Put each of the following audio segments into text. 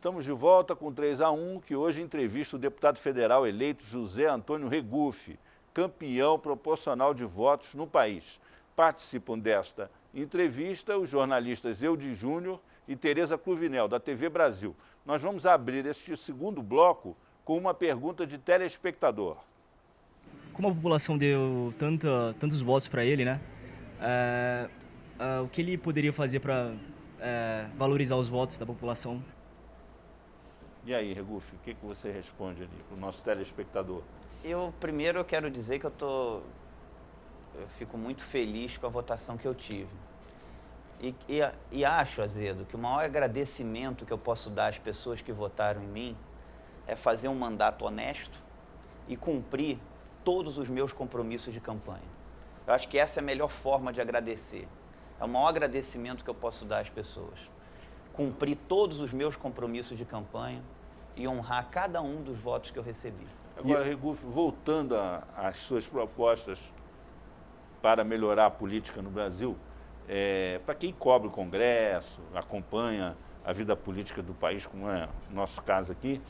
Estamos de volta com 3-1, que hoje entrevista o deputado federal eleito José Antônio Regufe, campeão proporcional de votos no país. Participam desta entrevista os jornalistas Eudes Júnior e Tereza Cruvinel, da TV Brasil. Nós vamos abrir este segundo bloco com uma pergunta de telespectador. Como a população deu tantos votos para ele, né? O que ele poderia fazer para valorizar os votos da população? E aí, Regufe, o que você responde ali para o nosso telespectador? Primeiro eu quero dizer que eu fico muito feliz com a votação que eu tive. E acho, Azedo, que o maior agradecimento que eu posso dar às pessoas que votaram em mim é fazer um mandato honesto e cumprir todos os meus compromissos de campanha. Eu acho que essa é a melhor forma de agradecer. É o maior agradecimento que eu posso dar às pessoas. Cumprir todos os meus compromissos de campanha e honrar cada um dos votos que eu recebi. Agora, Regufe, voltando às suas propostas para melhorar a política no Brasil, para quem cobre o Congresso, acompanha a vida política do país, como é o nosso caso aqui,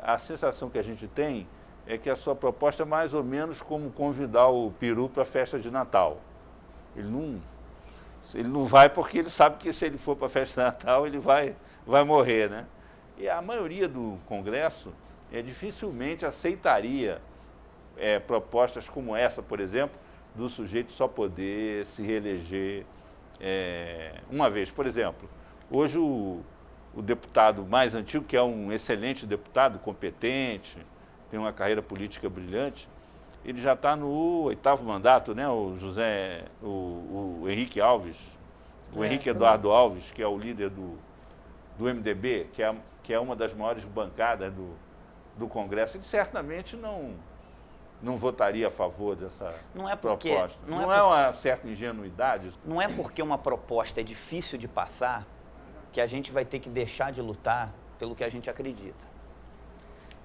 a sensação que a gente tem é que a sua proposta é mais ou menos como convidar o peru para a festa de Natal. Ele não vai porque ele sabe que se ele for para a festa de Natal, ele vai morrer, né? E a maioria do Congresso dificilmente aceitaria propostas como essa, por exemplo, do sujeito só poder se reeleger uma vez. Por exemplo, hoje o deputado mais antigo, que é um excelente deputado, competente, tem uma carreira política brilhante, ele já está no 8º mandato, né? O Henrique Alves, o Henrique Eduardo Alves, que é o líder do MDB, que é uma das maiores bancadas do Congresso, ele certamente não votaria a favor dessa proposta. Não é uma certa ingenuidade? Não é porque uma proposta é difícil de passar que a gente vai ter que deixar de lutar pelo que a gente acredita.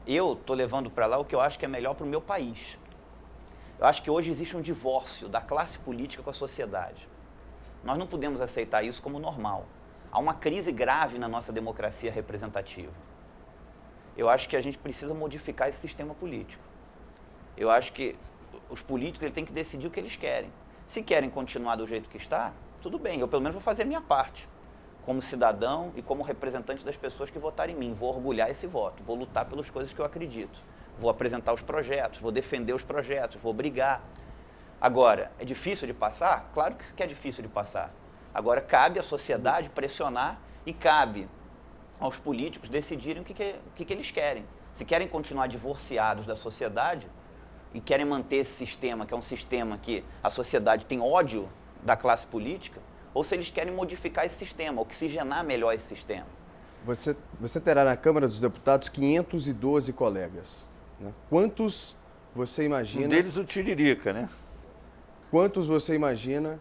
Eu estou levando para lá o que eu acho que é melhor para o meu país. Eu acho que hoje existe um divórcio da classe política com a sociedade. Nós não podemos aceitar isso como normal. Há uma crise grave na nossa democracia representativa. Eu acho que a gente precisa modificar esse sistema político. Eu acho que os políticos têm que decidir o que eles querem. Se querem continuar do jeito que está, tudo bem, eu pelo menos vou fazer a minha parte. Como cidadão e como representante das pessoas que votaram em mim. Vou orgulhar esse voto, vou lutar pelas coisas que eu acredito. Vou apresentar os projetos, vou defender os projetos, vou brigar. Agora, é difícil de passar? Claro que é difícil de passar. Agora, cabe à sociedade pressionar e cabe aos políticos decidirem o que eles querem. Se querem continuar divorciados da sociedade e querem manter esse sistema, que é um sistema que a sociedade tem ódio da classe política, ou se eles querem modificar esse sistema, oxigenar melhor esse sistema. Você terá na Câmara dos Deputados 512 colegas, né? Quantos você imagina... Um deles o Tiririca, né? Quantos você imagina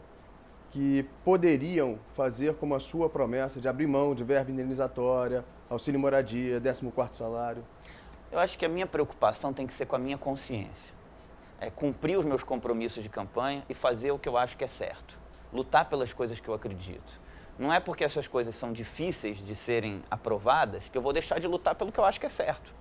que poderiam fazer como a sua promessa de abrir mão de verba indenizatória, auxílio moradia, 14º salário? Eu acho que a minha preocupação tem que ser com a minha consciência. É cumprir os meus compromissos de campanha e fazer o que eu acho que é certo. Lutar pelas coisas que eu acredito. Não é porque essas coisas são difíceis de serem aprovadas que eu vou deixar de lutar pelo que eu acho que é certo.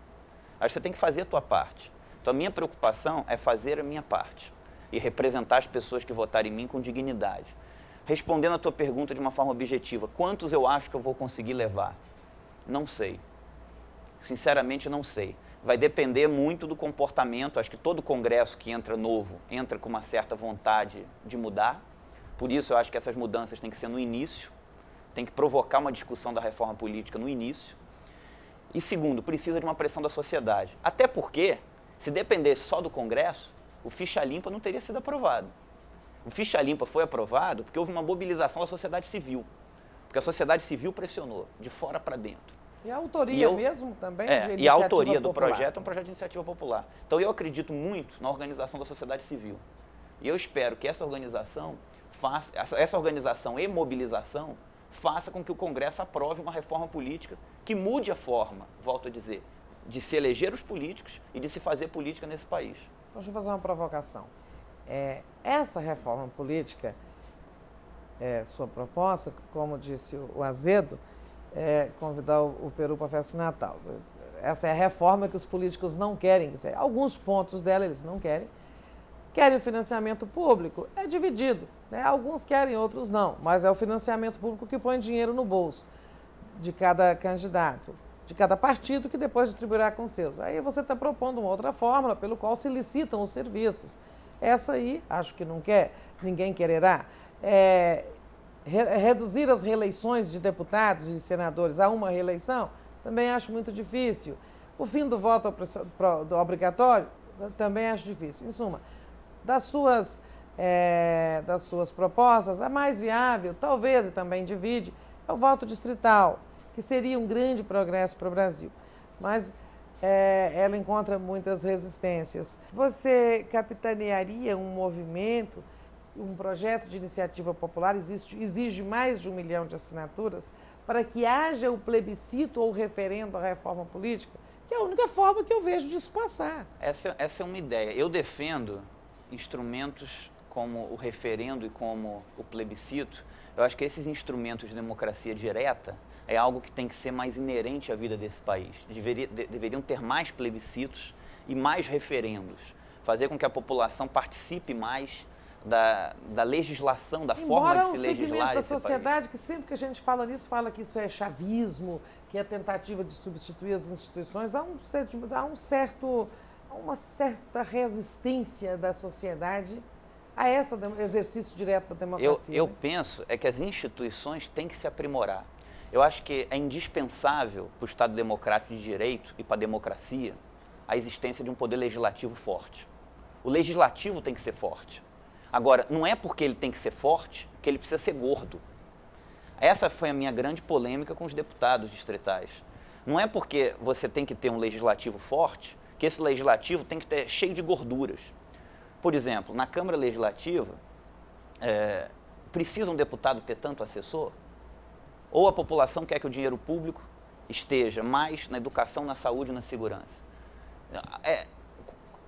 Acho que você tem que fazer a tua parte. Então a minha preocupação é fazer a minha parte e representar as pessoas que votaram em mim com dignidade. Respondendo a tua pergunta de uma forma objetiva, quantos eu acho que eu vou conseguir levar? Não sei. Sinceramente, não sei. Vai depender muito do comportamento. Acho que todo congresso que entra novo, entra com uma certa vontade de mudar. Por isso, eu acho que essas mudanças têm que ser no início. Tem que provocar uma discussão da reforma política no início. E segundo, precisa de uma pressão da sociedade. Até porque, se dependesse só do Congresso, o ficha limpa não teria sido aprovado. O ficha limpa foi aprovado porque houve uma mobilização da sociedade civil. Porque a sociedade civil pressionou, de fora para dentro. E a autoria mesmo também de iniciativa e a autoria do popular. projeto é um projeto de iniciativa popular. Então eu acredito muito na organização da sociedade civil. E eu espero que essa organização e mobilização faça com que o Congresso aprove uma reforma política que mude a forma, volto a dizer, de se eleger os políticos e de se fazer política nesse país. Então, deixa eu fazer uma provocação. Essa reforma política, sua proposta, como disse o Azedo, convidar o Peru para a festa de Natal. Essa é a reforma que os políticos não querem. Alguns pontos dela eles não querem. Querem o financiamento público, é dividido, né? Alguns querem, outros não, mas é o financiamento público que põe dinheiro no bolso de cada candidato, de cada partido, que depois distribuirá com seus. Aí você está propondo uma outra fórmula pelo qual se licitam os serviços. Essa aí, acho que não quer, ninguém quererá. Reduzir as reeleições de deputados e senadores a uma reeleição, também acho muito difícil. O fim do voto obrigatório, também acho difícil. Em suma, das suas propostas, a mais viável, talvez e também divide, é o voto distrital, que seria um grande progresso para o Brasil. Mas ela encontra muitas resistências. Você capitanearia um movimento, um projeto de iniciativa popular, exige mais de 1 milhão de assinaturas, para que haja o plebiscito ou o referendo à reforma política, que é a única forma que eu vejo disso passar. Essa é uma ideia. Eu defendo instrumentos como o referendo e como o plebiscito. Eu acho que esses instrumentos de democracia direta é algo que tem que ser mais inerente à vida desse país. Deveriam ter mais plebiscitos e mais referendos. Fazer com que a população participe mais da legislação, da forma de se legislar esse país. Embora um segmento da sociedade que sempre que a gente fala nisso, fala que isso é chavismo, que é tentativa de substituir as instituições, há uma certa resistência da sociedade a esse exercício direto da democracia. Eu penso que as instituições têm que se aprimorar. Eu acho que é indispensável para o Estado democrático de direito e para a democracia a existência de um poder legislativo forte. O legislativo tem que ser forte. Agora, não é porque ele tem que ser forte que ele precisa ser gordo. Essa foi a minha grande polêmica com os deputados distritais. Não é porque você tem que ter um legislativo forte que esse legislativo tem que ter cheio de gorduras. Por exemplo, na Câmara Legislativa, precisa um deputado ter tanto assessor? Ou a população quer que o dinheiro público esteja mais na educação, na saúde e na segurança?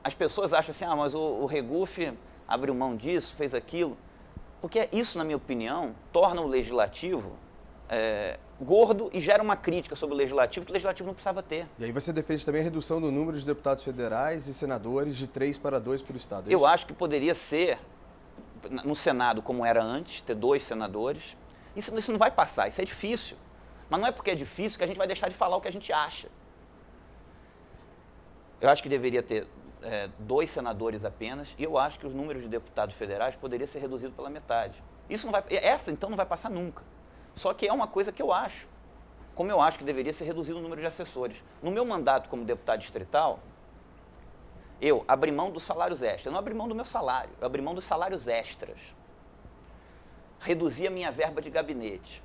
As pessoas acham assim, mas o Regufe abriu mão disso, fez aquilo. Porque isso, na minha opinião, torna o legislativo gordo e gera uma crítica sobre o legislativo que o legislativo não precisava ter. E aí você defende também a redução do número de deputados federais e senadores de 3 para 2 por estado. Eu acho que poderia ser, no Senado, como era antes, ter 2 senadores. Isso não vai passar, isso é difícil. Mas não é porque é difícil que a gente vai deixar de falar o que a gente acha. Eu acho que deveria ter 2 senadores apenas, e eu acho que o número de deputados federais poderia ser reduzido pela metade. Essa, então, não vai passar nunca. Só que é uma coisa que eu acho. Como eu acho que deveria ser reduzido o número de assessores. No meu mandato como deputado distrital, eu abri mão dos salários extras. Eu não abri mão do meu salário, eu abri mão dos salários extras. Reduzi a minha verba de gabinete.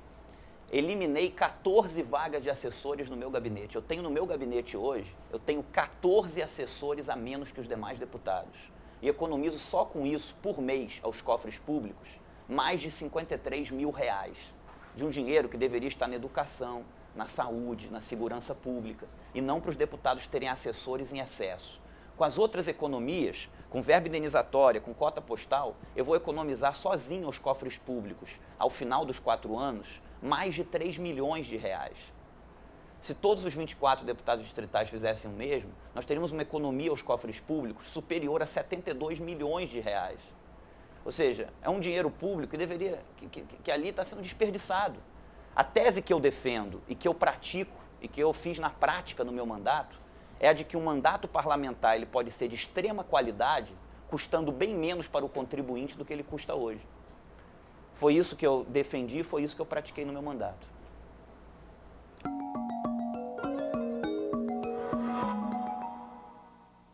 Eliminei 14 vagas de assessores no meu gabinete. Eu tenho no meu gabinete hoje, eu tenho 14 assessores a menos que os demais deputados. E economizo só com isso, por mês, aos cofres públicos, mais de R$53 mil. De um dinheiro que deveria estar na educação, na saúde, na segurança pública, e não para os deputados terem assessores em excesso. Com as outras economias, com verba indenizatória, com cota postal, eu vou economizar sozinho aos cofres públicos, ao final dos 4 anos, mais de R$3 milhões. Se todos os 24 deputados distritais fizessem o mesmo, nós teríamos uma economia aos cofres públicos superior a R$72 milhões. Ou seja, é um dinheiro público que ali está sendo desperdiçado. A tese que eu defendo e que eu pratico e que eu fiz na prática no meu mandato é a de que um mandato parlamentar ele pode ser de extrema qualidade, custando bem menos para o contribuinte do que ele custa hoje. Foi isso que eu defendi, foi isso que eu pratiquei no meu mandato.